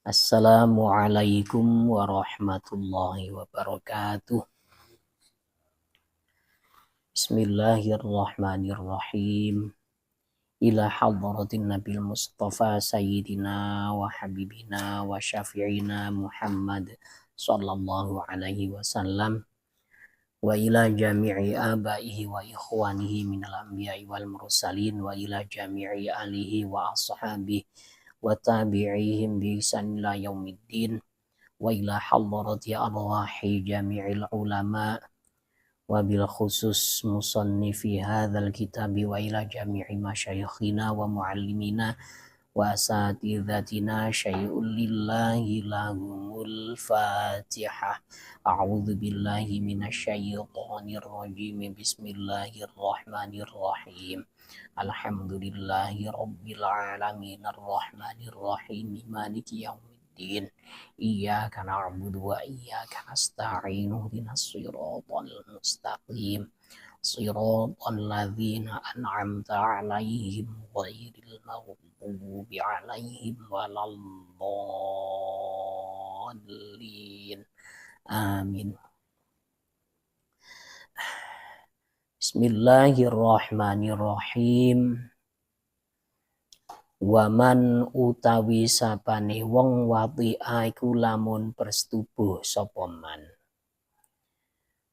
Assalamualaikum warahmatullahi wabarakatuh. Bismillahirrahmanirrahim. Ila hadratin Nabil Mustafa Sayyidina wa Habibina wa Syafi'ina Muhammad sallallahu alaihi wasallam wa ila jami'i abaihi wa ikhwanihi minal anbiya'i wal mursalin wa ila jami'i alihi wa ashabihi wa tabi'ihim bi ihsan ila yaumiddin wa ila hadrati arwahi jami'il ulama wa bil khusus musannifi hadzal kitabi wa ila jami'i masyayikhina wa muallimina wa asatidatina syai'ul lillahi lahumul fatihah. A'udzu billahi minasyaitonir rajim. Bismillahirrahmanirrahim. Alhamdulillahi rabbil alamin arrahmanir rahim maliki yaumiddin. Iyyaka na'budu wa iyyaka nasta'in ihdinas siratal mustaqim. Siratal ladzina an'amta 'alaihim ghairil maghdubi 'alaihim waladdallin. Amin. Bismillahirrahmanirrahim. Waman utawi sapane wong wati'a iku lamun persetubuh sapa man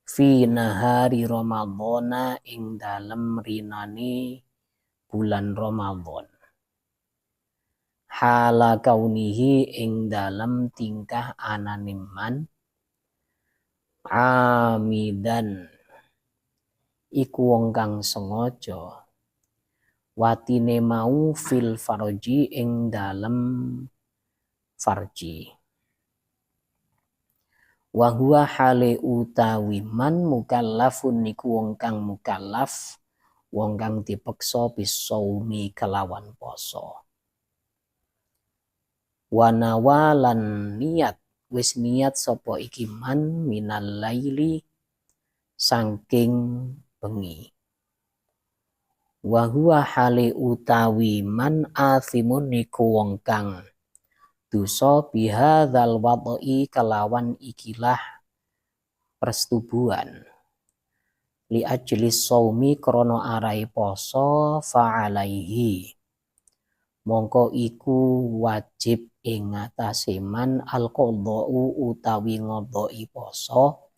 fi nahari ramadhana ing dalem rinane bulan Ramadan hala kaunihi ing dalem tingkah anane man amidan iku wong kang sengaja watine mau fil farji ing dalem farji wa huwa hale utawi man mukallafun niku wong kang mukallaf wong kang dipeksa bisaumi kelawan poso wa nawalan niat wis niat sapa iki man minal laili saking bengi wa huwa hale utawi man athimun niku wong kang dosa bihadzal wad'i kelawan ikilah persetubuhan li ajlis saumi krana arai poso fa'alaihi mongko iku wajib ing atase man al-qadha'u utawi ngodhoki poso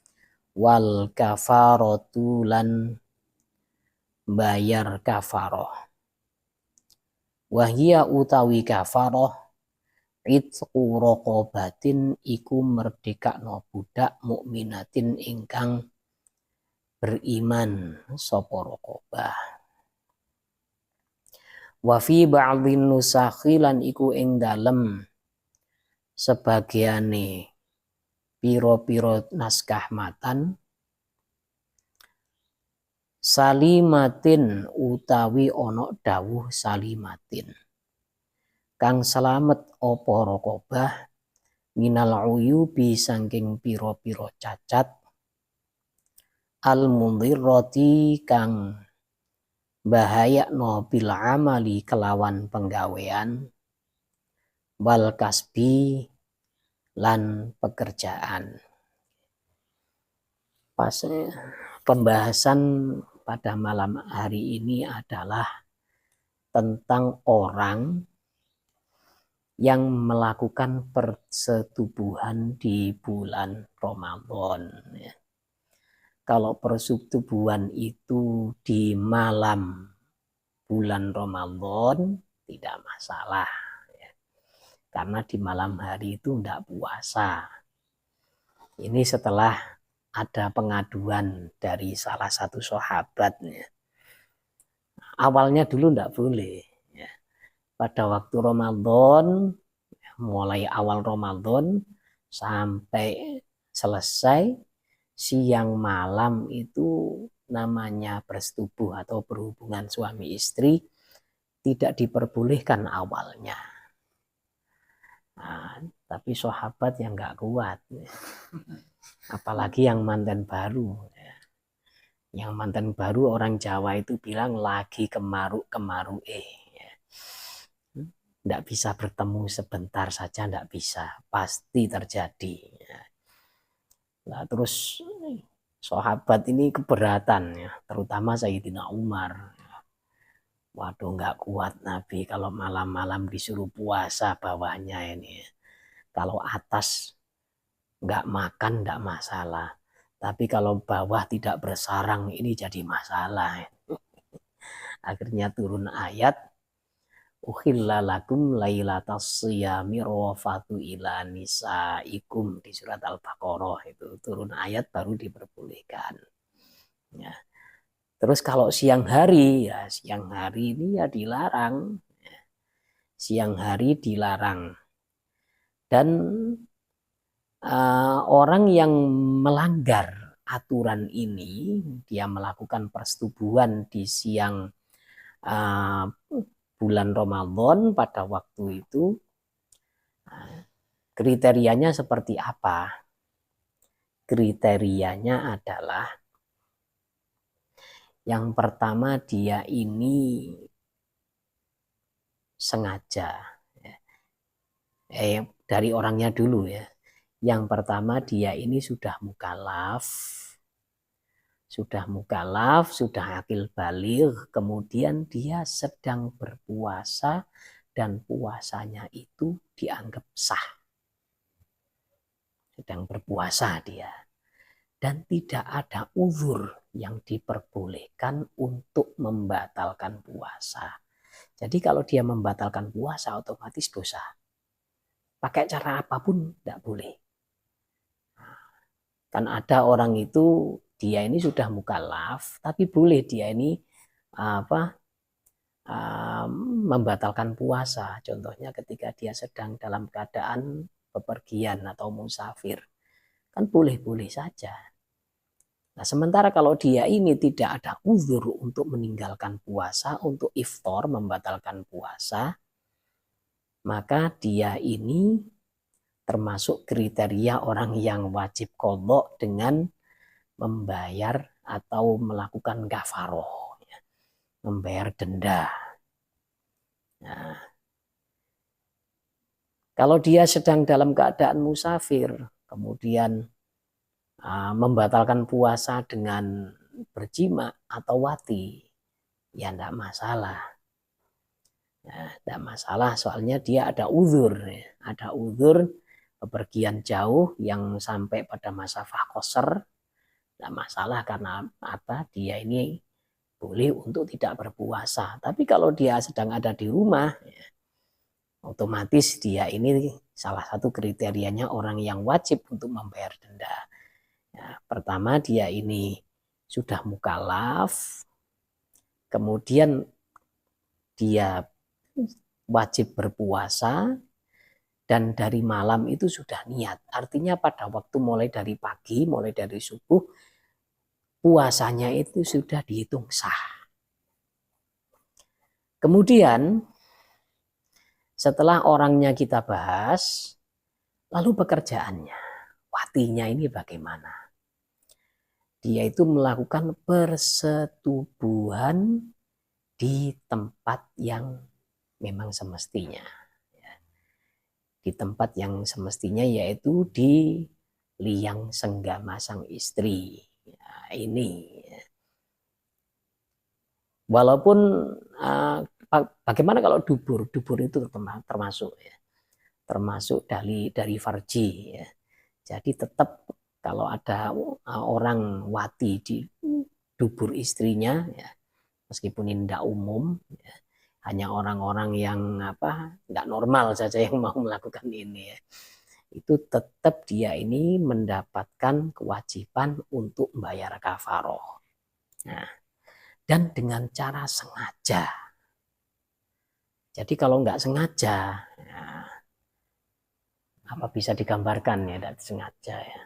wal kafaratu lan bayar kafaroh wahia utawi kafaroh itqu raqabatin iku merdekakno budak mukminatin ingkang beriman sapa raqabah wa fi ba'dhin nusakhi lan iku ing dalem sebagiane pira-pira naskah matan salimatin utawi ana dawuh salimatin kang selamet apa raqabah minal uyubi saking pira-pira cacat al mundhirati kang bahayakno bil amali kelawan penggawean wal kasbi lan pekerjaan. Pembahasan pada malam hari ini adalah tentang orang yang melakukan persetubuhan di bulan Ramadan. Kalau persetubuhan itu di malam bulan Ramadan tidak masalah. Karena di malam hari itu tidak puasa. Ini setelah ada pengaduan dari salah satu sahabat. Awalnya dulu tidak boleh. Pada waktu Ramadan, mulai awal Ramadan sampai selesai, siang malam itu namanya bersetubuh atau berhubungan suami istri tidak diperbolehkan awalnya. Nah, tapi sahabat yang nggak kuat, apalagi yang mantan baru. Yang mantan baru orang Jawa itu bilang lagi kemaru-kemaru Tidak bisa bertemu sebentar saja, tidak bisa, pasti terjadi. Nah, terus sahabat ini keberatan ya, terutama Sayyidina Umar. Waduh, nggak kuat Nabi kalau malam-malam disuruh puasa bawahnya ini. Kalau atas nggak makan nggak masalah, tapi kalau bawah tidak bersarang ini jadi masalah. Akhirnya turun ayat, Uhilla lakum lailatas siyami rafatu ila nisaikum, di surat Al-Baqarah itu turun ayat baru diperbolehkan. Ya. Terus kalau siang hari, ya siang hari ini ya dilarang. Siang hari dilarang. Dan orang yang melanggar aturan ini, dia melakukan persetubuhan di siang bulan Ramadan pada waktu itu, kriterianya seperti apa? Kriterianya adalah yang pertama dia ini sengaja. Dari orangnya dulu ya. Yang pertama dia ini sudah mukallaf, sudah akil baligh, kemudian dia sedang berpuasa dan puasanya itu dianggap sah. Sedang berpuasa dia. Dan tidak ada uzur yang diperbolehkan untuk membatalkan puasa. Jadi kalau dia membatalkan puasa otomatis dosa. Pakai cara apapun tidak boleh. Kan ada orang itu dia ini sudah mukallaf, tapi boleh dia ini membatalkan puasa. Contohnya ketika dia sedang dalam keadaan bepergian atau musafir, kan boleh-boleh saja. Nah, sementara kalau dia ini tidak ada uzur untuk meninggalkan puasa, untuk iftar, membatalkan puasa, maka dia ini termasuk kriteria orang yang wajib qadha dengan membayar atau melakukan kafaroh, ya, membayar denda. Nah, kalau dia sedang dalam keadaan musafir, kemudian membatalkan puasa dengan berjima atau wati, ya tidak masalah. Ya, tidak masalah, soalnya dia ada uzur, ya. Ada uzur bepergian jauh yang sampai pada masa qasar, tidak masalah karena apa? Dia ini boleh untuk tidak berpuasa. Tapi kalau dia sedang ada di rumah, ya, otomatis dia ini salah satu kriterianya orang yang wajib untuk membayar denda. Ya, pertama dia ini sudah mukallaf, kemudian dia wajib berpuasa, dan dari malam itu sudah niat. Artinya pada waktu mulai dari pagi, mulai dari subuh, puasanya itu sudah dihitung sah. Kemudian setelah orangnya kita bahas, lalu pekerjaannya, watinya ini bagaimana? Dia itu melakukan persetubuhan di tempat yang memang semestinya. Di tempat yang semestinya yaitu di liang senggama sang istri. Ya, ini. Walaupun bagaimana kalau dubur? Dubur itu termasuk ya. Termasuk dari farji ya. Jadi tetap kalau ada orang wati di dubur istrinya ya, meskipun ini tidak umum ya, hanya orang-orang yang nggak normal saja yang mau melakukan ini ya, itu tetap dia ini mendapatkan kewajiban untuk membayar kafaroh. Nah, dan dengan cara sengaja. Jadi kalau nggak sengaja, ya, apa bisa digambarkan ya, tidak sengaja ya.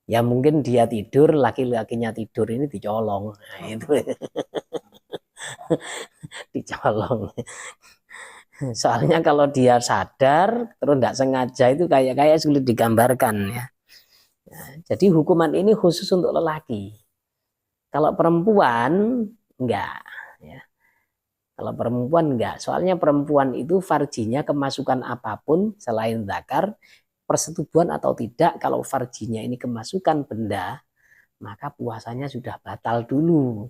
Ya mungkin dia tidur, laki-lakinya tidur ini dicolong, nah, itu dicolong. Soalnya kalau dia sadar terus tidak sengaja itu kayak sulit digambarkan ya. Nah, jadi hukuman ini khusus untuk lelaki. Kalau perempuan enggak ya. Kalau perempuan enggak, soalnya perempuan itu farjinya kemasukan apapun selain zakar, persetubuhan atau tidak, kalau farjinya ini kemasukan benda, maka puasanya sudah batal dulu.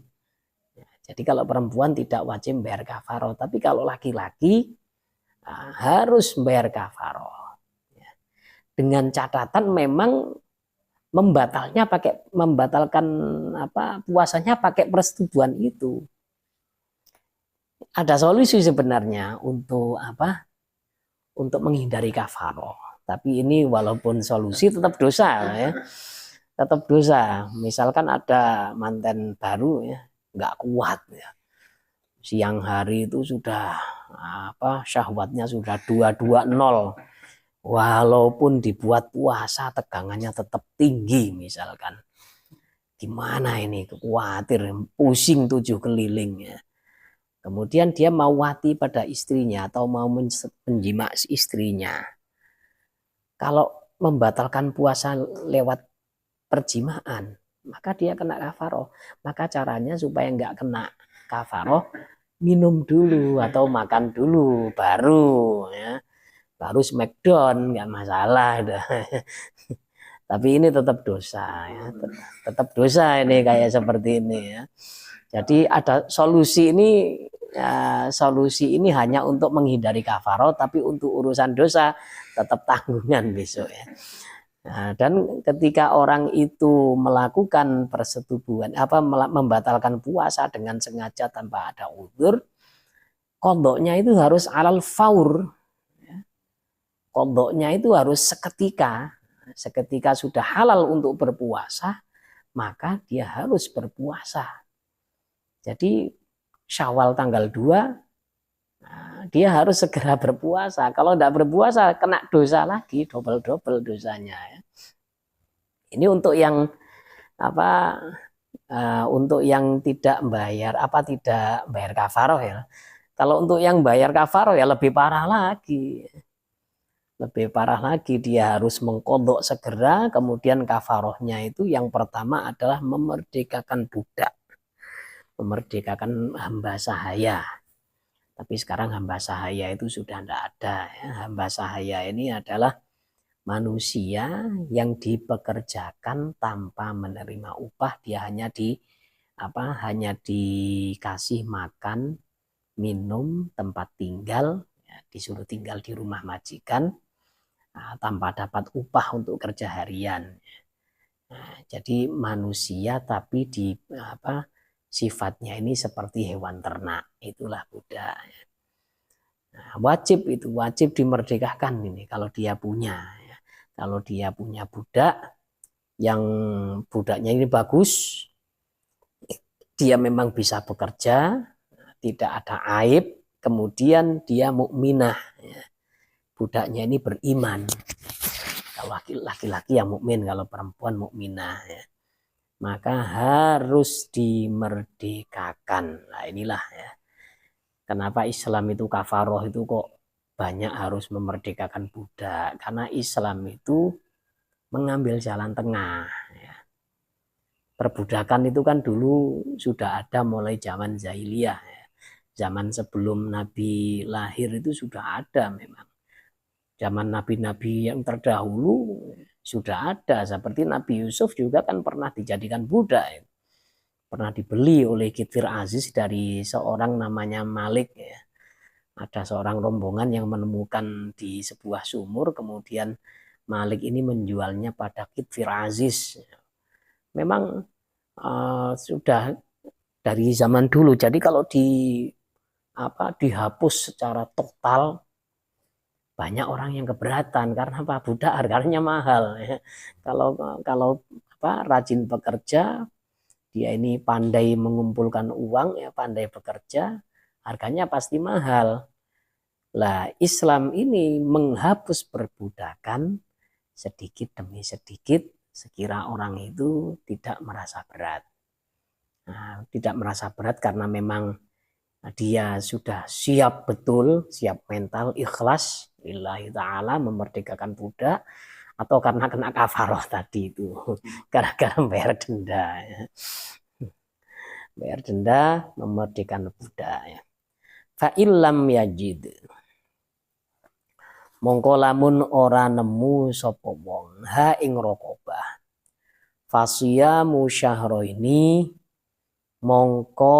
Jadi kalau perempuan tidak wajib bayar kafaroh, tapi kalau laki-laki harus bayar kafaroh. Dengan catatan memang membatalkan puasanya pakai persetubuhan itu. Ada solusi sebenarnya untuk untuk menghindari kafaroh. Tapi ini walaupun solusi tetap dosa ya. Tetap dosa. Misalkan ada manten baru ya, nggak kuat ya. Siang hari itu sudah syahwatnya sudah 220. Walaupun dibuat puasa tegangannya tetap tinggi misalkan. Gimana ini? Khawatir, pusing 7 keliling ya. Kemudian dia mau wati pada istrinya atau mau menjima istrinya. Kalau membatalkan puasa lewat perjimaan, maka dia kena kafaroh. Maka caranya supaya nggak kena kafaroh, minum dulu atau makan dulu baru ya. Baru smackdown, nggak masalah. Tapi ini tetap dosa ya. Tetap dosa ini kayak seperti ini ya. Jadi ada solusi ini ya, solusi ini hanya untuk menghindari kafaroh, tapi untuk urusan dosa tetap tanggungan besok ya. Nah, dan ketika orang itu melakukan persetubuhan membatalkan puasa dengan sengaja tanpa ada uzur, qodoknya itu harus alal faur. Qodoknya itu harus seketika. Seketika sudah halal untuk berpuasa, maka dia harus berpuasa. Jadi Syawal tanggal 2 dia harus segera berpuasa. Kalau tidak berpuasa kena dosa lagi, double dosanya. Ini untuk yang untuk yang tidak bayar kafaroh ya. Kalau untuk yang bayar kafaroh ya lebih parah lagi. Lebih parah lagi, dia harus mengkodok segera. Kemudian kafarohnya itu yang pertama adalah memerdekakan budak. Memerdekakan hamba sahaya. Tapi sekarang hamba sahaya itu sudah tidak ada ya. Hamba sahaya ini adalah manusia yang dipekerjakan tanpa menerima upah. Dia hanya dikasih makan, minum, tempat tinggal ya, disuruh tinggal di rumah majikan tanpa dapat upah untuk kerja harian. Nah, jadi manusia tapi sifatnya ini seperti hewan ternak, itulah budak. Nah, wajib dimerdekakan ini kalau dia punya. Ya. Kalau dia punya budak, yang budaknya ini bagus, dia memang bisa bekerja, tidak ada aib, kemudian dia mukminah. Ya. Budaknya ini beriman. Kalau laki-laki yang mukmin, kalau perempuan mukminah. Ya. Maka harus dimerdekakan. Nah inilah ya. Kenapa Islam itu kafaroh itu kok banyak harus memerdekakan budak. Karena Islam itu mengambil jalan tengah. Ya. Perbudakan itu kan dulu sudah ada mulai zaman jahiliyah. Ya. Zaman sebelum Nabi lahir itu sudah ada memang. Zaman nabi-nabi yang terdahulu sudah ada, seperti Nabi Yusuf juga kan pernah dijadikan budak, pernah dibeli oleh Kitir Aziz dari seorang namanya Malik ya. Ada seorang rombongan yang menemukan di sebuah sumur, kemudian Malik ini menjualnya pada Kitir Aziz. Memang sudah dari zaman dulu. Jadi kalau dihapus secara total, banyak orang yang keberatan karena budak harganya mahal ya. Kalau rajin bekerja, dia ini pandai mengumpulkan uang ya, pandai bekerja, harganya pasti mahal. Lah Islam ini menghapus perbudakan sedikit demi sedikit, sekira orang itu tidak merasa berat. Nah, tidak merasa berat karena memang dia sudah siap betul, siap mental, ikhlas lillahi ta'ala memerdekakan budak, atau karena kena kafaroh tadi itu, gara-gara bayar denda. Bayar denda memerdekakan budak. fa illam yajid mongko lamun ora nemu sapa wong ha ing raqabah fasiyamu syahraini mongko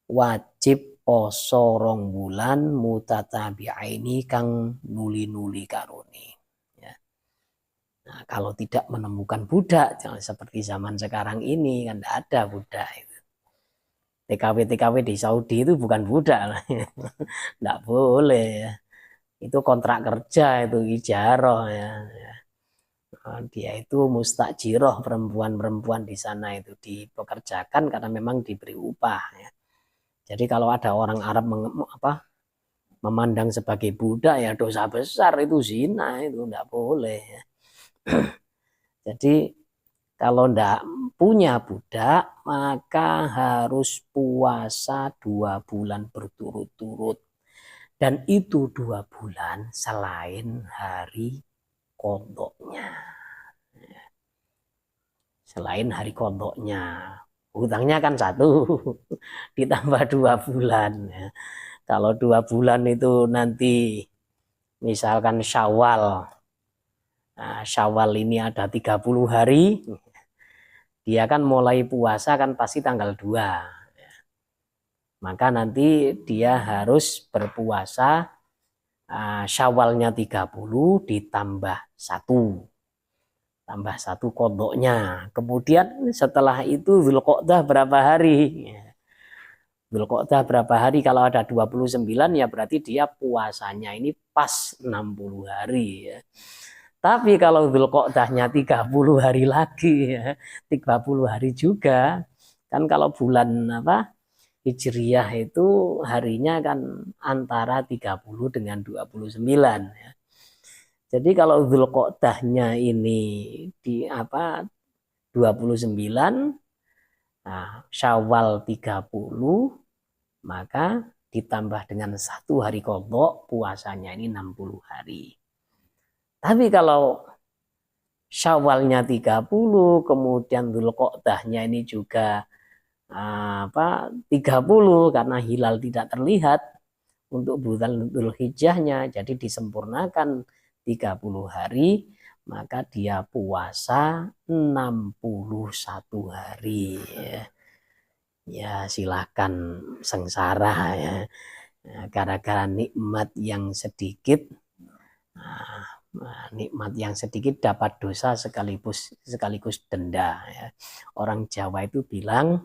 wajib poso 2 bulan mutatabi'aini kang nuli-nuli karone ya. Nah, kalau tidak menemukan budak jangan seperti zaman sekarang ini kan tidak ada budak itu. TKW di Saudi itu bukan budak tidak boleh ya. Itu kontrak kerja, itu ijarah ya. Dia itu mustajiroh, perempuan-perempuan di sana itu dipekerjakan karena memang diberi upah ya. Jadi kalau ada orang Arab memandang sebagai budak ya dosa besar, itu zina, itu tidak boleh ya. Jadi kalau tidak punya budak maka harus puasa 2 bulan berturut-turut. Dan itu 2 bulan selain hari kodoknya. Selain hari kodoknya. Hutangnya kan 1, ditambah 2 bulan. Kalau 2 bulan itu nanti misalkan Syawal. Nah, Syawal ini ada 30 hari. Dia kan mulai puasa kan pasti tanggal 2. Maka nanti dia harus berpuasa Syawalnya 30 ditambah 1. Tambah 1 kodoknya. Kemudian setelah itu Dzulqa'dah berapa hari? Dzulqa'dah berapa hari? Kalau ada 29 ya berarti dia puasanya ini pas 60 hari ya. Tapi kalau Dzulqa'dahnya 30 hari lagi ya, 30 hari juga. Kan kalau bulan Hijriyah itu harinya kan antara 30 dengan 29 ya. Jadi kalau Dzulqa'dahnya ini di 29, nah, Syawal 30, maka ditambah dengan 1 hari qadha puasanya ini 60 hari. Tapi kalau Syawalnya 30 kemudian Dzulqa'dahnya ini juga 30 karena hilal tidak terlihat untuk bulan Dzulhijjahnya, jadi disempurnakan 30 hari, maka dia puasa 61 hari ya. Ya silakan sengsara ya. Gara-gara nikmat yang sedikit, nikmat yang sedikit dapat dosa sekaligus denda ya. Orang Jawa itu bilang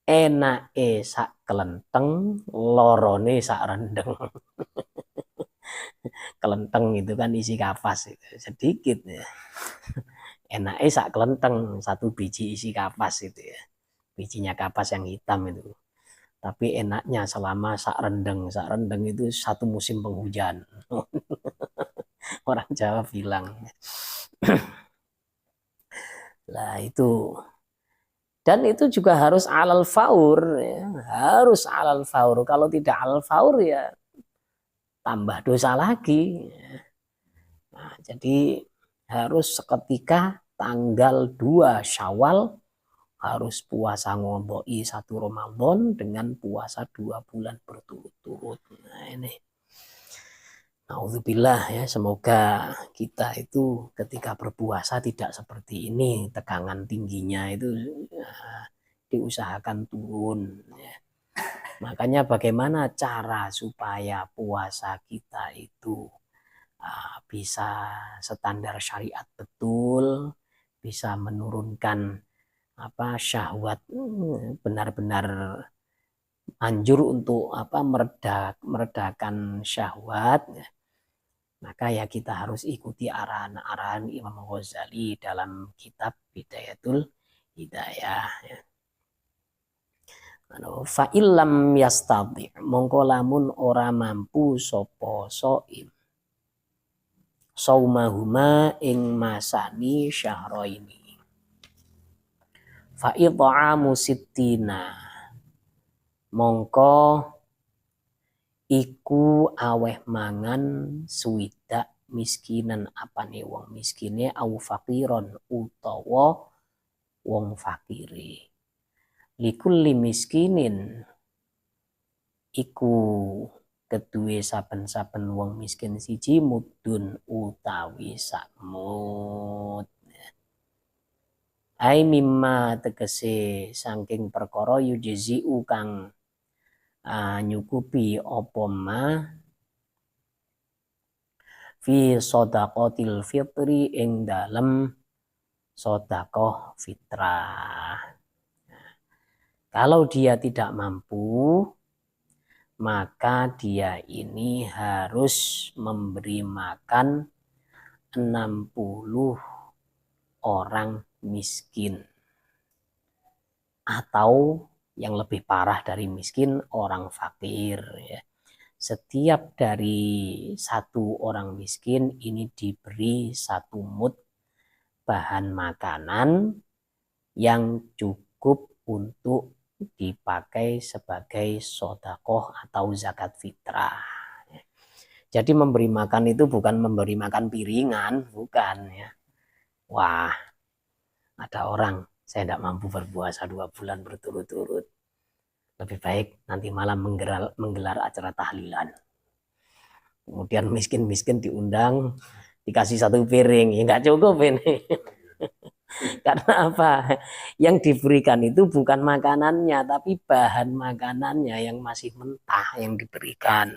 enake sak kelenteng, lorone sak rendeng. Kelenteng itu kan isi kapas itu sedikit ya. Enake sak kelenteng, 1 biji isi kapas itu ya. Bijinya kapas yang hitam itu. Tapi enaknya selama sak rendeng itu 1 musim penghujan. Orang Jawa bilang. Lah itu. Dan itu juga harus alal faur ya. Harus alal faur. Kalau tidak alal faur ya tambah dosa lagi. Nah, jadi harus seketika tanggal 2 Syawal harus puasa ngodoi 1 Ramadan dengan puasa 2 bulan berturut-turut. Nah ini. Nauzubillah ya, semoga kita itu ketika berpuasa tidak seperti ini, tegangan tingginya itu diusahakan turun ya. Makanya bagaimana cara supaya puasa kita itu bisa standar syariat betul, bisa menurunkan syahwat, benar-benar anjur untuk meredakan syahwat. Maka ya kita harus ikuti arahan-arahan Imam Ghazali dalam kitab Bidayatul Hidayah ya. Fa illam yastati mongko lamun ora mampu sapa shaim saumahuma ing masani syahraini fa it'amu sittina mongko iku aweh mangan swidak miskinan apane wong miskine au faqiron utawa wong fakire likulli miskinin iku kedue saben-saben wong miskin siji mudun utawi sak mud. Ai mimma tegese saking perkara yujzi'u kang nyukupi apa ma fi shadaqatil fitri ing dalem sedekah fitrah. Kalau dia tidak mampu, maka dia ini harus memberi makan 60 orang miskin. Atau yang lebih parah dari miskin, orang fakir. Ya. Setiap dari satu orang miskin ini diberi 1 mud bahan makanan yang cukup untuk dipakai sebagai sedekah atau zakat fitrah. Jadi memberi makan itu bukan memberi makan piringan, bukan ya. Wah, ada orang saya tidak mampu berpuasa 2 bulan berturut-turut. Lebih baik nanti malam menggelar acara tahlilan. Kemudian miskin-miskin diundang, dikasih 1 piring, ya nggak cukup ini. Karena apa? Yang diberikan itu bukan makanannya, tapi bahan makanannya yang masih mentah yang diberikan.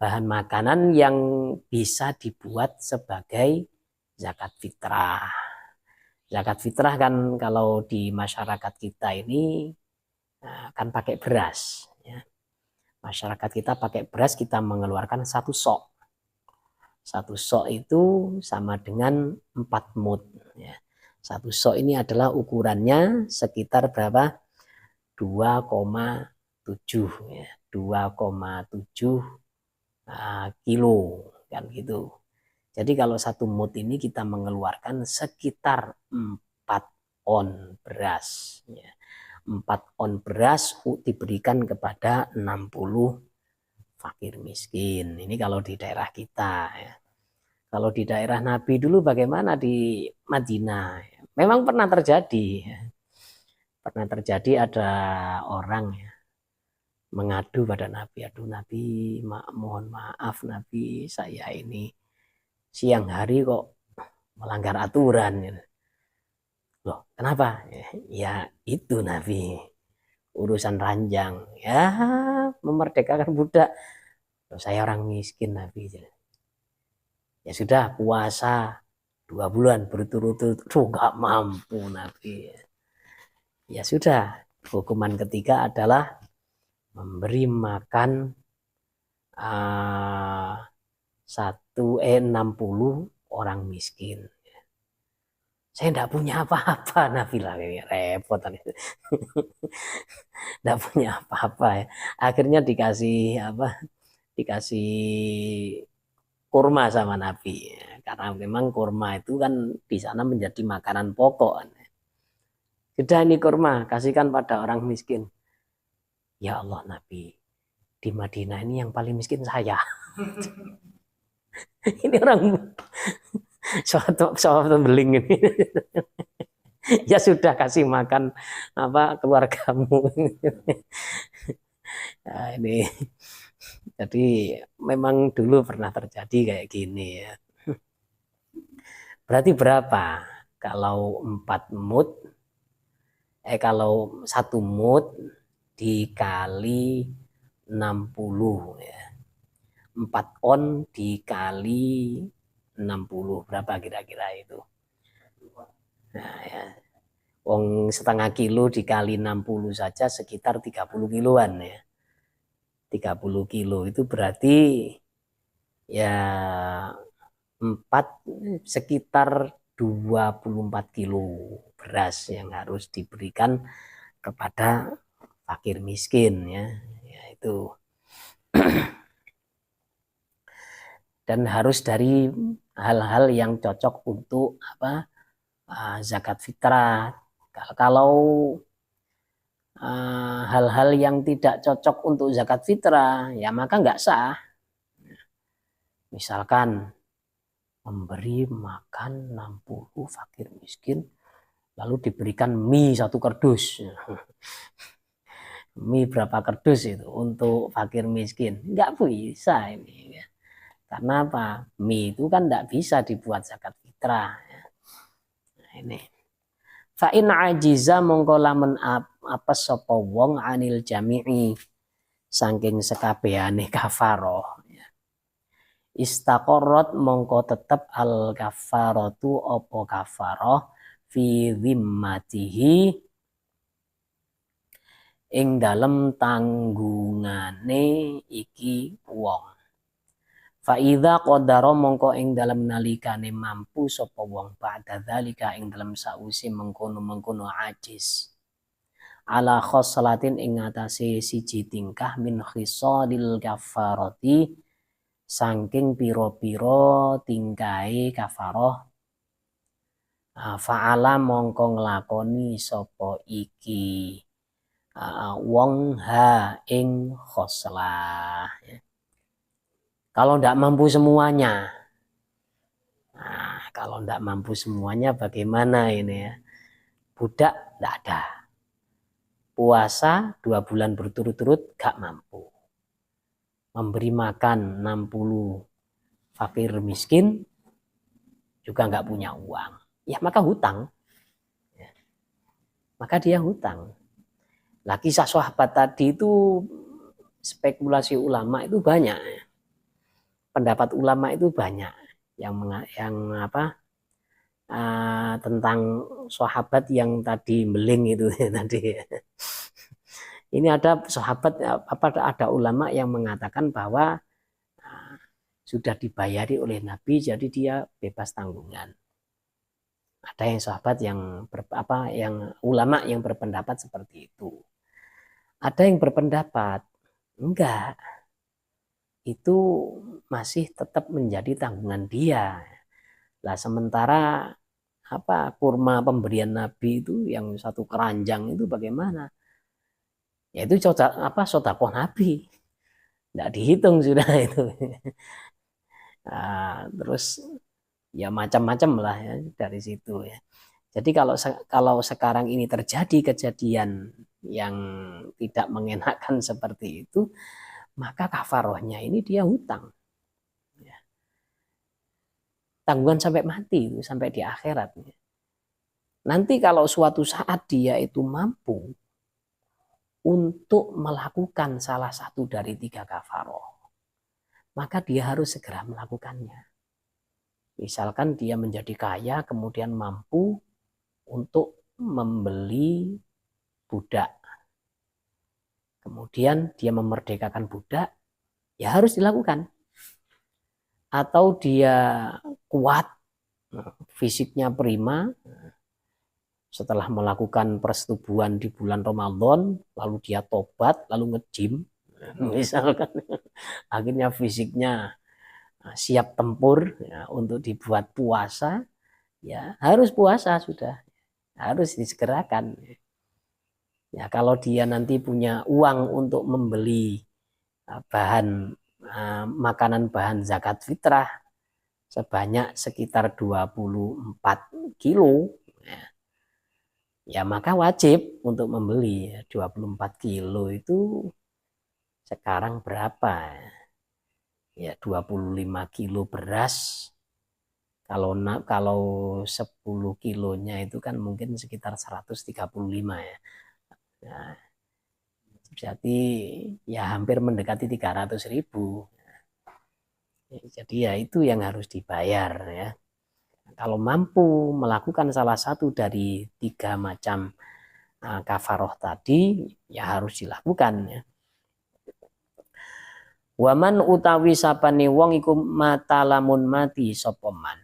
Bahan makanan yang bisa dibuat sebagai zakat fitrah. Zakat fitrah kan kalau di masyarakat kita ini kan pakai beras. Masyarakat kita pakai beras, kita mengeluarkan 1 sok. 1 sok itu sama dengan 4 mud. 1 sok ini adalah ukurannya sekitar berapa? 2,7 ya. 2,7 kilo kan gitu. Jadi kalau 1 mud ini kita mengeluarkan sekitar 4 on beras. 4 on beras diberikan kepada 60 fakir miskin. Ini kalau di daerah kita ya. Kalau di daerah Nabi dulu bagaimana di Madinah? Memang pernah terjadi. Pernah terjadi ada orang ya, mengadu pada Nabi. Aduh Nabi, mohon maaf Nabi, saya ini siang hari kok melanggar aturan. Loh, kenapa? Ya itu Nabi, urusan ranjang. Ya, memerdekakan budak. Loh, saya orang miskin Nabi. Ya sudah puasa 2 bulan berturut-turut. Gak mampu Nabi. Ya sudah, hukuman ketiga adalah memberi makan 60 orang miskin. Saya tidak punya apa-apa, Nabi lah, repot. Tidak punya apa-apa ya. Akhirnya dikasih kurma sama Nabi. Karena memang kurma itu kan di sana menjadi makanan pokok. Sudah ini kurma, kasihkan pada orang miskin. Ya Allah Nabi, di Madinah ini yang paling miskin saya. Ini orang sahabat beling ini. Ya sudah kasih makan keluargamu. Nah, ini jadi memang dulu pernah terjadi kayak gini ya. Berarti berapa? Kalau 4 mud, kalau 1 mud dikali 60 ya. 4 on dikali 60 berapa kira-kira itu? Nah ya, wong setengah kilo dikali 60 saja sekitar 30 kiloan ya. 30 kilo itu berarti ya 4 sekitar 24 kilo beras yang harus diberikan kepada fakir miskin ya. Ya itu. Dan harus dari hal-hal yang cocok untuk zakat fitrah. Kalau hal-hal yang tidak cocok untuk zakat fitrah, ya maka nggak sah. Misalkan memberi makan 60 fakir miskin, lalu diberikan mie 1 kardus. mie berapa kardus itu untuk fakir miskin? Nggak bisa ini ya. Karena apa? Mie itu kan nggak bisa dibuat zakat fitrah. Nah, ini. Fa'in ajiza mongko lamun apa sapa wong anil jami'i saking sekabehane kafaroh. Istaqorrot mongko tetep al kafaratu apa kafaroh fi zimmatihi ing dalem tanggungane iki wong. Faida qadara mongko ing dalem nalikane mampu sapa wong ba'da dzalika ing dalem sausi mengkono-mengkono ajis. Ala khoslatin ing atase siji tingkah min khisalil kafarati saking pira-pira tingkahe kafaroh. Fa'ala mongko nglakoni sapa iki wong ha ing khoslah. Kalau tidak mampu semuanya, nah, kalau tidak mampu semuanya bagaimana ini ya? Budak tidak ada. Puasa 2 bulan berturut-turut gak mampu. Memberi makan 60 fakir miskin juga gak punya uang. Ya maka hutang. Ya. Maka dia hutang. Lah kisah sahabat tadi itu spekulasi ulama itu banyak. Pendapat ulama itu banyak yang apa tentang sahabat yang tadi beling itu tadi. Ini ada sahabat ada ulama yang mengatakan bahwa sudah dibayari oleh Nabi jadi dia bebas tanggungan. Ada yang sahabat yang yang ulama yang berpendapat seperti itu. Ada yang berpendapat enggak. Itu masih tetap menjadi tanggungan dia. Lah sementara kurma pemberian Nabi itu yang 1 keranjang itu bagaimana? Ya itu sedekah Nabi. Tidak dihitung sudah itu. Terus ya macam-macam lah ya dari situ ya. Jadi kalau sekarang ini terjadi kejadian yang tidak mengenakan seperti itu, maka kafarohnya ini dia hutang. Ya. Tanggungan sampai mati itu, sampai di akhirat. Nanti kalau suatu saat dia itu mampu untuk melakukan salah satu dari 3 kafaroh, maka dia harus segera melakukannya. Misalkan dia menjadi kaya, kemudian mampu untuk membeli budak. Kemudian dia memerdekakan budak, ya harus dilakukan. Atau dia kuat, fisiknya prima, setelah melakukan persetubuhan di bulan Ramadan, lalu dia tobat, lalu nge-gym, misalkan akhirnya fisiknya siap tempur ya, untuk dibuat puasa, ya harus puasa sudah, harus disegerakan. Ya kalau dia nanti punya uang untuk membeli makanan bahan zakat fitrah sebanyak sekitar 24 kilo, ya maka wajib untuk membeli 24 kilo itu sekarang berapa? Ya 25 kilo beras. Kalau 10 kilonya itu kan mungkin sekitar 135 ya. Nah, jadi ya hampir mendekati 300.000. Jadi ya itu yang harus dibayar ya. Kalau mampu melakukan salah satu dari 3 macam kafaroh tadi, ya harus dilakukan ya. Waman utawi sapane wong iku mata lamun mati sapa man.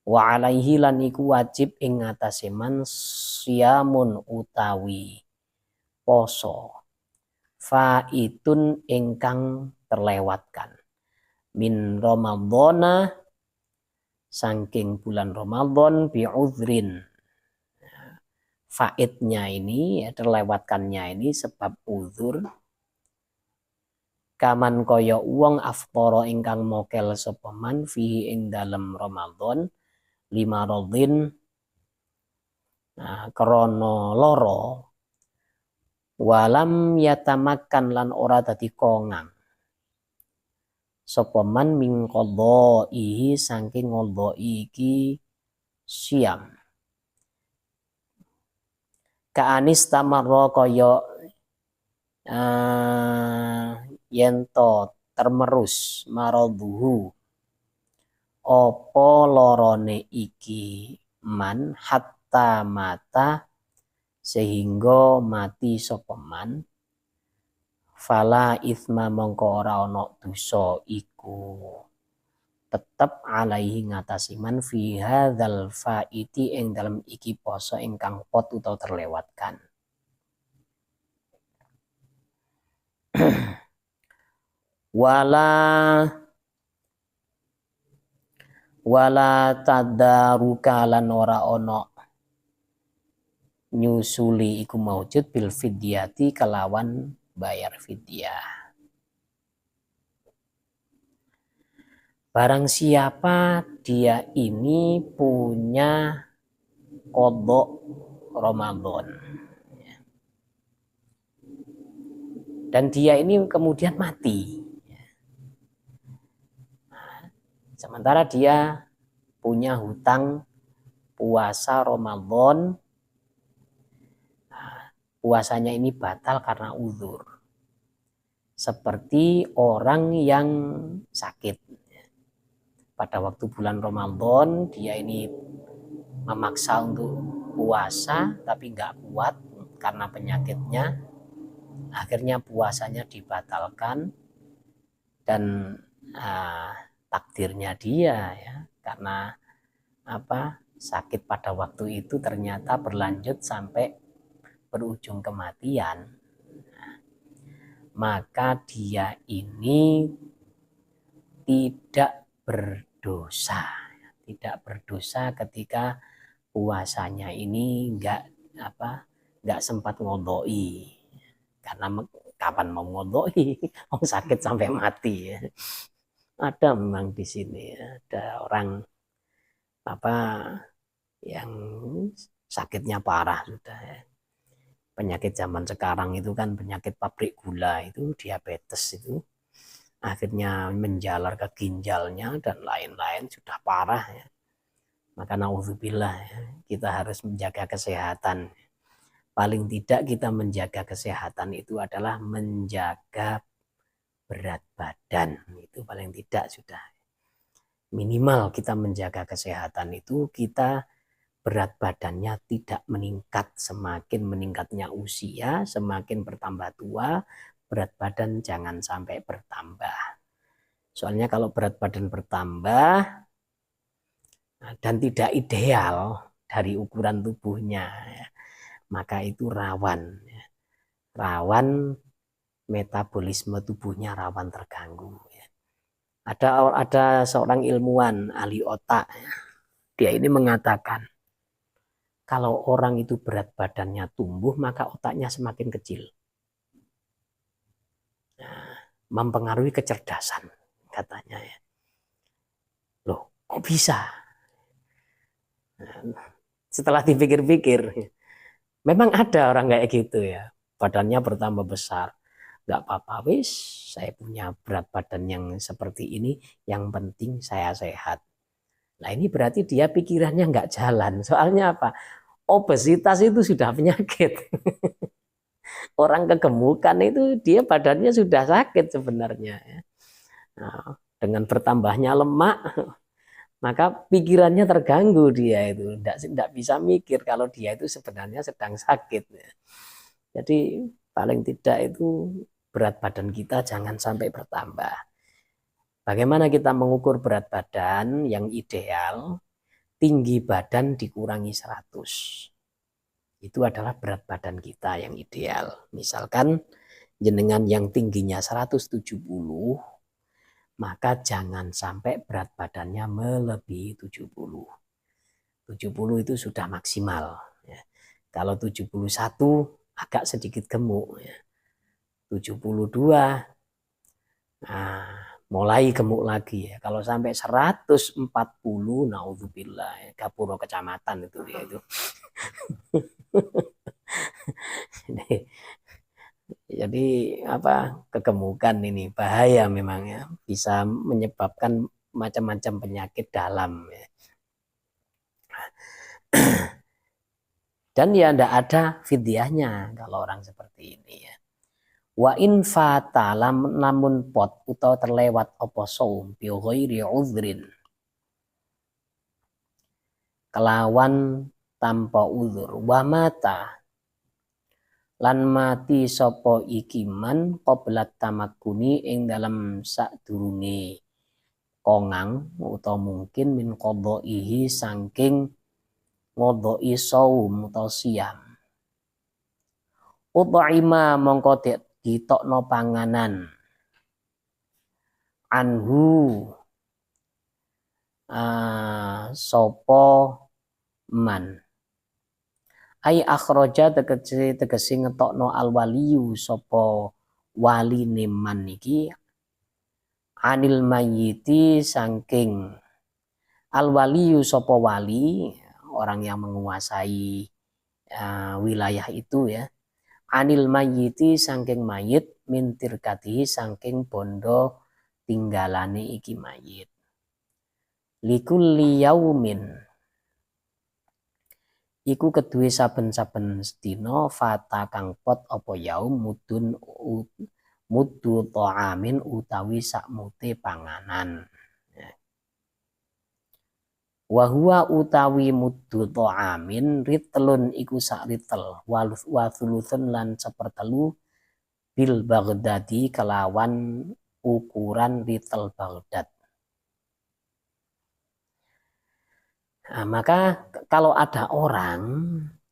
Wa alaihi lan iku wajib ing ngatasé man siyamun utawi poso. Faitun ingkang terlewatkan. Min Ramadhana saking bulan Ramadan bi'udhrin. Faidnya ini, ya, terlewatkannya ini sebab uzur. Kaman kaya wong aftara ingkang mokel sapa man fihi ing dalem Ramadan 5 rodin krana lara walam yatamakan lan ora dadi kongang sapa man min qadaihi saking ngodoi iki siam kaanis tamarra kaya yento termerus maradhuhu apa lorone iki man hatta mata sehingga mati sapa man fala itsma mongko ora ana dosa iku tetep alaihi ngatasi man fi hadzal faiti ing dalem iki poso ingkang pot utawa terlewatkan. wala tadaruka lan ora ana nyusuli iku maujud bil fidyati kelawan bayar fidyah. Barang siapa dia ini punya kodok Ramadan dan dia ini kemudian mati, sementara dia punya hutang puasa Ramadan, puasanya ini batal karena uzur, seperti orang yang sakit. Pada waktu bulan Ramadan dia ini memaksa untuk puasa tapi nggak kuat karena penyakitnya, akhirnya puasanya dibatalkan dan takdirnya dia ya karena sakit pada waktu itu ternyata berlanjut sampai berujung kematian, maka dia ini tidak berdosa ketika puasanya ini nggak sempat ngodoi, karena kapan mau ngodoi orang sakit sampai mati ya. Ada memang di sini ada orang yang sakitnya parah sudah ya. Penyakit zaman sekarang itu kan penyakit pabrik gula, itu diabetes, itu akhirnya menjalar ke ginjalnya dan lain-lain, sudah parah ya. Maka naudzubillah ya, kita harus menjaga kesehatan. Paling tidak kita menjaga kesehatan itu adalah menjaga berat badan, itu paling tidak sudah. Minimal kita menjaga kesehatan itu kita berat badannya tidak meningkat. Semakin meningkatnya usia, semakin bertambah tua, berat badan jangan sampai bertambah. Soalnya kalau berat badan bertambah dan tidak ideal dari ukuran tubuhnya, maka itu rawan metabolisme tubuhnya rawan terganggu. Ada seorang ilmuwan ahli otak, dia ini mengatakan kalau orang itu berat badannya tumbuh maka otaknya semakin kecil. Mempengaruhi kecerdasan katanya ya. Loh, kok bisa? Setelah dipikir-pikir, memang ada orang kayak gitu ya, badannya bertambah besar. Nggak apa-apa, wis saya punya berat badan yang seperti ini, yang penting saya sehat. Nah ini berarti dia pikirannya nggak jalan. Soalnya apa? Obesitas itu sudah penyakit. Orang kegemukan itu dia badannya sudah sakit sebenarnya. Nah, dengan bertambahnya lemak, maka pikirannya terganggu dia itu. Tidak bisa mikir kalau dia itu sebenarnya sedang sakit. Jadi paling tidak itu berat badan kita jangan sampai bertambah. Bagaimana kita mengukur berat badan yang ideal? Tinggi badan dikurangi 100. Itu adalah berat badan kita yang ideal. Misalkan jenengan yang tingginya 170, maka jangan sampai berat badannya melebihi 70. 70 itu sudah maksimal. Kalau 71 agak sedikit gemuk. 72 mulai gemuk lagi ya. Kalau sampai 140 naudzubillah, Gapura kecamatan itu dia itu. Jadi kegemukan ini bahaya memang ya, bisa menyebabkan macam-macam penyakit dalam ya. Dan ya tidak ada fidyahnya kalau orang seperti ini ya. Wa in fata namun pot atau terlewat apa saum bi ghairi uzrin, kelawan tanpa uzur, wa mata lan mati sapa ikiman qabla tamakuni ing dalam sadurunge kongang utawa mungkin min qadaihi saking ngodoi saum utawa siam. Ut'ima mongko ditokno panganan anhu sapa man. Ai akhraja tegese ngetokno alwaliyu sapa waline man iki anil mayyiti saking alwaliyu sapa wali, orang yang menguasai wilayah itu ya, anil mayyiti saking mayit min tirkatihi saking bondo tinggalane iki mayit. Likulli yaumin iku kedue saben-saben sedina fata kang pot apa yaum muddu ta'amin utawi sakmute panganan. Wa huwa utawi muddu ta'amin ritlun iku sak ritel wa thuluthun lan sepertelu bil Baghdadi kelawan ukuran ritel Baghdad. Nah, maka kalau ada orang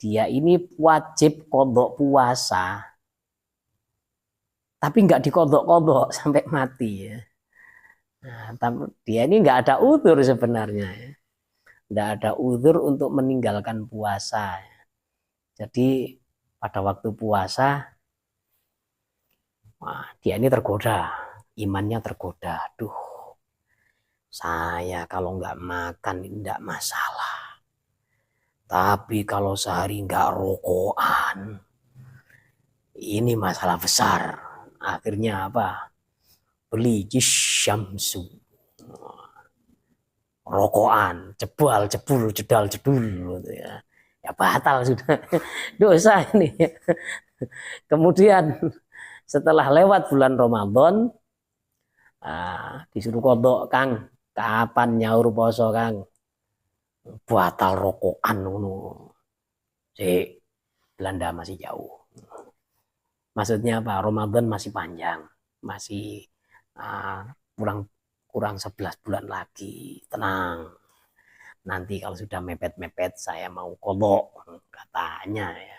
dia ini wajib kodok puasa, tapi nggak dikodok-kodok sampai mati ya. Nah, dia ini nggak ada uzur sebenarnya ya. Nggak ada uzur untuk meninggalkan puasa. Jadi pada waktu puasa, dia ini tergoda, imannya tergoda. Aduh, saya kalau nggak makan tidak masalah. Tapi kalau sehari nggak rokokan, ini masalah besar. Akhirnya beli syamsu. Rokokan, jebal, jebul, jedal, jedul gitu ya. Ya batal sudah. Dosa ini. Kemudian setelah lewat bulan Ramadan, disuruh kodok, Kang. Kapan nyaur poso, Kang? Batal rokokan ngono. Belanda masih jauh. Maksudnya Ramadan masih panjang, masih kurang 11 bulan lagi. Tenang. Nanti kalau sudah mepet-mepet saya mau kodok, katanya ya.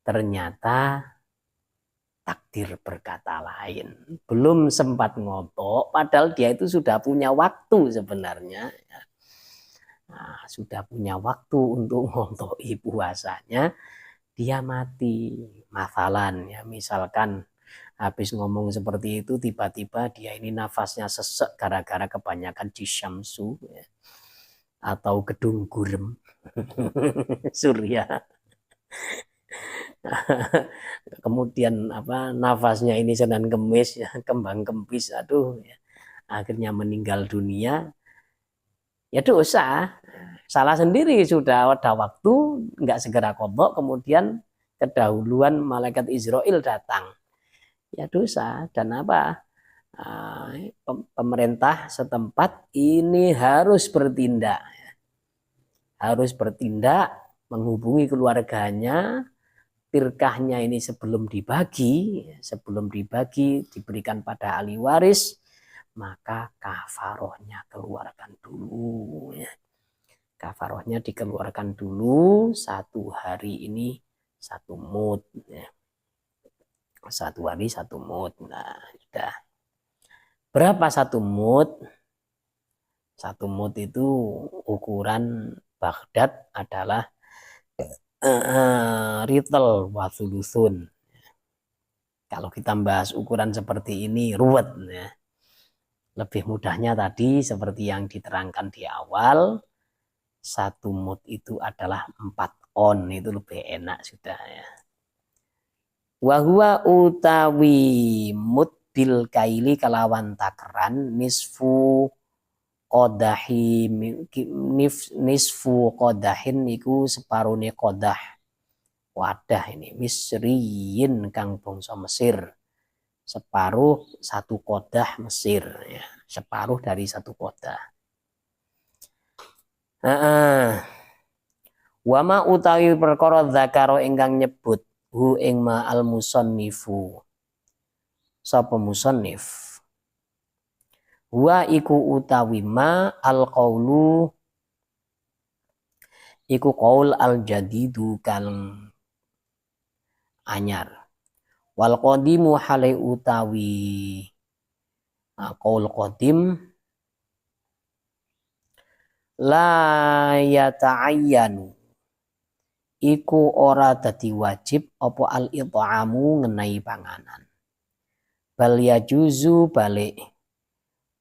Ternyata takdir berkata lain. Belum sempat ngodok, padahal dia itu sudah punya waktu sebenarnya. Sudah punya waktu untuk ngodoi puasanya, dia mati. Masalan ya, misalkan habis ngomong seperti itu, tiba-tiba dia ini nafasnya sesek gara-gara kebanyakan jisyamsu ya. Atau gedung gurem surya. Kemudian nafasnya ini Senin Kemis ya, kembang kempis, aduh ya. Akhirnya meninggal dunia, ya dosa, salah sendiri, sudah ada waktu nggak segera kodok, kemudian kedahuluan malaikat Israel datang, ya dosa. Dan pemerintah setempat ini harus bertindak menghubungi keluarganya, tirkahnya ini sebelum dibagi diberikan pada ahli waris, maka kafarohnya keluarkan dulu ya. Kafarohnya dikeluarkan dulu, 1 hari ini 1 mud ya. 1 hari 1 mud. Nah, sudah. Berapa 1 mud? 1 mud itu ukuran Baghdad adalah ritel wasulusun. Kalau kita bahas ukuran seperti ini ruwet ya. Lebih mudahnya tadi seperti yang diterangkan di awal, 1 mud itu adalah 4 on, itu lebih enak sudah ya. Wa huwa utawi mud bil kaili kalawan takaran nisfu qadahi nisfu qadahin iku separone qadah wadah ini misriyin kang bangsa Mesir separuh satu qadah Mesir ya separuh dari satu qadah. Wama utawi perkara zakaro ingkang nyebut hu ing ma al musannifu sapa musannif wa iku utawi ma al qaulu iku qaul al jadidu kang anyar wal qadimu hale utawi qaul qadim la yata'ayyanu iku ora dadi wajib apa al it'amu ngenai panganan bal yajuzu balik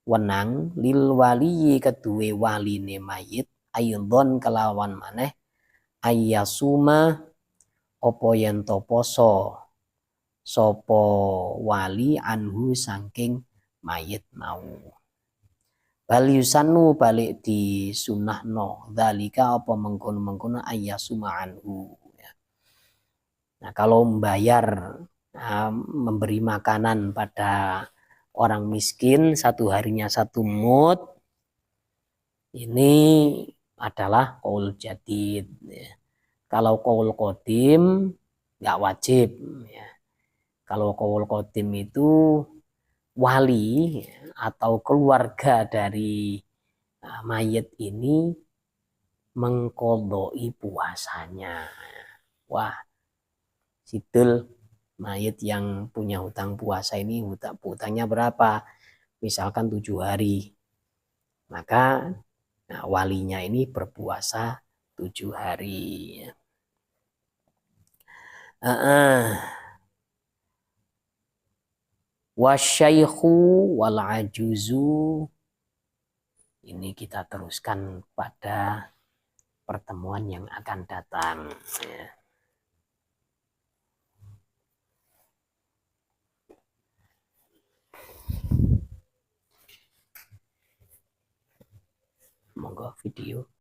wenang lil waliyi keduwe waline mayit ayudon kelawan maneh ayyasuma apa yen to poso sapa wali anhu saking mayit mau bal yusannu balik di sunnahno dzalika apa mengkono-mengkono ayyasuma anhu. Nah kalau membayar memberi makanan pada orang miskin satu harinya satu mud ini adalah qaul jadid ya. Kalau qaul qadim nggak wajib ya. Kalau qaul qadim itu wali atau keluarga dari mayit ini mengqodoi puasanya. Wah, sidul mayit yang punya hutang puasa ini hutangnya berapa? Misalkan 7 hari. Maka walinya ini berpuasa 7 hari. Wasyaikhu wal ajuzu ini kita teruskan pada pertemuan yang akan datang ya. Monggo video